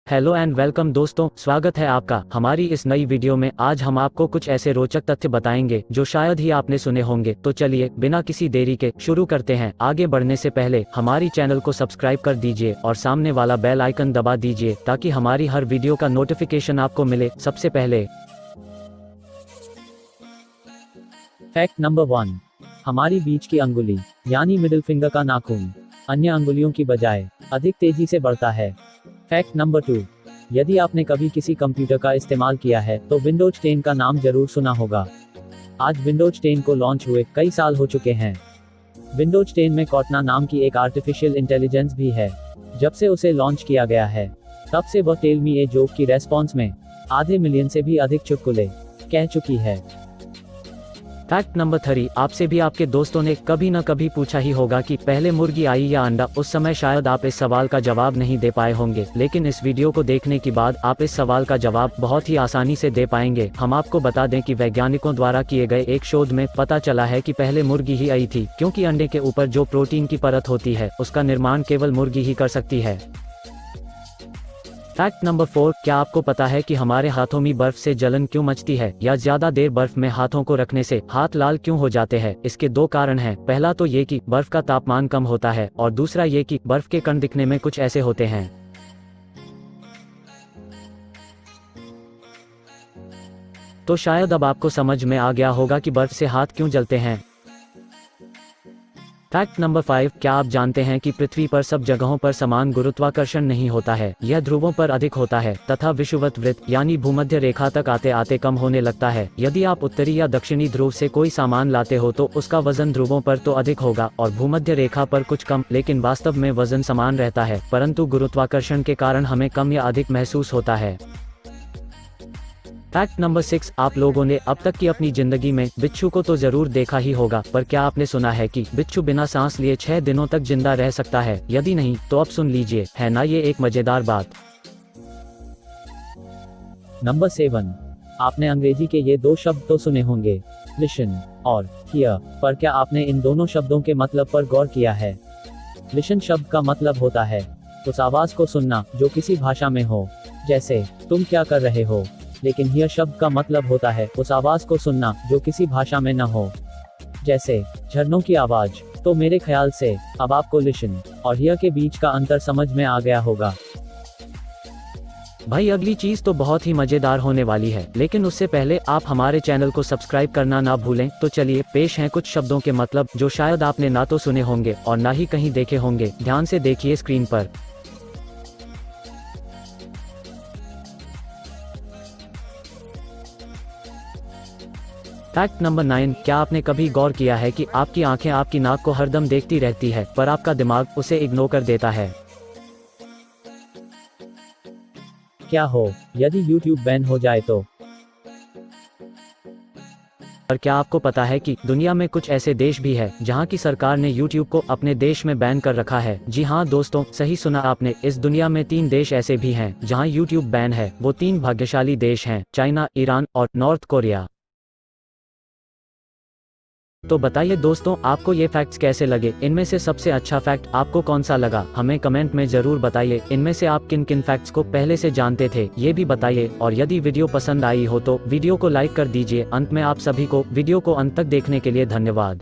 Hello and welcome दोस्तों, स्वागत है आपका हमारी इस नई वीडियो में। आज हम आपको कुछ ऐसे रोचक तथ्य बताएंगे जो शायद ही आपने सुने होंगे। तो चलिए बिना किसी देरी के शुरू करते हैं। आगे बढ़ने से पहले हमारी चैनल को सब्सक्राइब कर दीजिए और सामने वाला बेल आइकन दबा दीजिए ताकि हमारी हर वीडियो का नोटिफिकेशन आपको मिले सबसे पहले। फैक्ट नंबर 1, हमारी बीच की अंगुली यानी मिडिल फिंगर का नाखून अन्य अंगुलियों की बजाय अधिक तेजी से बढ़ता है। फैक्ट नंबर 2, यदि आपने कभी किसी कंप्यूटर का इस्तेमाल किया है तो विंडोज 10 का नाम जरूर सुना होगा। आज विंडोज 10 को लॉन्च हुए कई साल हो चुके हैं। विंडोज 10 में कॉर्टना नाम की एक आर्टिफिशियल इंटेलिजेंस भी है। जब से उसे लॉन्च किया गया है तब से वह टेल मी ए जोक की रेस्पॉन्स में आधे मिलियन से भी अधिक चुटकुले कह चुकी है। फैक्ट नंबर 3, आपसे भी आपके दोस्तों ने कभी न कभी पूछा ही होगा कि पहले मुर्गी आई या अंडा। उस समय शायद आप इस सवाल का जवाब नहीं दे पाए होंगे, लेकिन इस वीडियो को देखने के बाद आप इस सवाल का जवाब बहुत ही आसानी से दे पाएंगे। हम आपको बता दें कि वैज्ञानिकों द्वारा किए गए एक शोध में पता चला है कि पहले मुर्गी ही आई थी, क्योंकि अंडे के ऊपर जो प्रोटीन की परत होती है उसका निर्माण केवल मुर्गी ही कर सकती है। फैक्ट नंबर 4, क्या आपको पता है कि हमारे हाथों में बर्फ से जलन क्यों मचती है या ज्यादा देर बर्फ में हाथों को रखने से हाथ लाल क्यों हो जाते हैं? इसके दो कारण हैं। पहला तो ये कि बर्फ का तापमान कम होता है और दूसरा ये कि बर्फ के कण दिखने में कुछ ऐसे होते हैं। तो शायद अब आपको समझ में आ गया होगा कि बर्फ से हाथ क्यों जलते हैं। फैक्ट नंबर 5, क्या आप जानते हैं कि पृथ्वी पर सब जगहों पर समान गुरुत्वाकर्षण नहीं होता है, यह ध्रुवों पर अधिक होता है तथा विषुवत वृत्त यानी भूमध्य रेखा तक आते आते कम होने लगता है। यदि आप उत्तरी या दक्षिणी ध्रुव से कोई सामान लाते हो तो उसका वजन ध्रुवों पर तो अधिक होगा और भूमध्य रेखा पर कुछ कम, लेकिन वास्तव में वजन समान रहता है, परंतु गुरुत्वाकर्षण के कारण हमें कम या अधिक महसूस होता है। फैक्ट नंबर 6, आप लोगों ने अब तक की अपनी जिंदगी में बिच्छू को तो जरूर देखा ही होगा, पर क्या आपने सुना है कि बिच्छू बिना सांस लिए 6 दिनों तक जिंदा रह सकता है? यदि नहीं तो अब सुन लीजिए, है ना ये एक मजेदार बात। नंबर 7, आपने अंग्रेजी के ये दो शब्द तो सुने होंगे, लिसन और हियर, पर क्या आपने इन दोनों शब्दों के मतलब पर गौर किया है? लिसन शब्द का मतलब होता है उस आवाज को सुनना जो किसी भाषा में हो, जैसे तुम क्या कर रहे हो, लेकिन हियर शब्द का मतलब होता है उस आवाज को सुनना जो किसी भाषा में न हो, जैसे झरनों की आवाज। तो मेरे ख्याल से अब आपको लिसन और हियर के बीच का अंतर समझ में आ गया होगा। भाई अगली चीज तो बहुत ही मजेदार होने वाली है, लेकिन उससे पहले आप हमारे चैनल को सब्सक्राइब करना ना भूलें। तो चलिए पेश हैं कुछ शब्दों के मतलब जो शायद आपने ना तो सुने होंगे और ना ही कहीं देखे होंगे। ध्यान से देखिए स्क्रीन पर। फैक्ट नंबर 9, क्या आपने कभी गौर किया है कि आपकी आंखें आपकी नाक को हरदम देखती रहती है पर आपका दिमाग उसे इग्नोर कर देता है? क्या हो यदि YouTube बैन हो जाए तो? और क्या आपको पता है कि दुनिया में कुछ ऐसे देश भी है जहां की सरकार ने YouTube को अपने देश में बैन कर रखा है? जी हाँ दोस्तों, सही सुना आपने। इस दुनिया में 3 देश ऐसे भी हैं जहां YouTube बैन है। वो 3 भाग्यशाली देश हैं, चाइना, ईरान और नॉर्थ कोरिया। तो बताइए दोस्तों, आपको ये फैक्ट्स कैसे लगे? इनमें से सबसे अच्छा फैक्ट आपको कौन सा लगा? हमें कमेंट में जरूर बताइए। इनमें से आप किन किन फैक्ट्स को पहले से जानते थे ये भी बताइए, और यदि वीडियो पसंद आई हो तो वीडियो को लाइक कर दीजिए। अंत में आप सभी को वीडियो को अंत तक देखने के लिए धन्यवाद।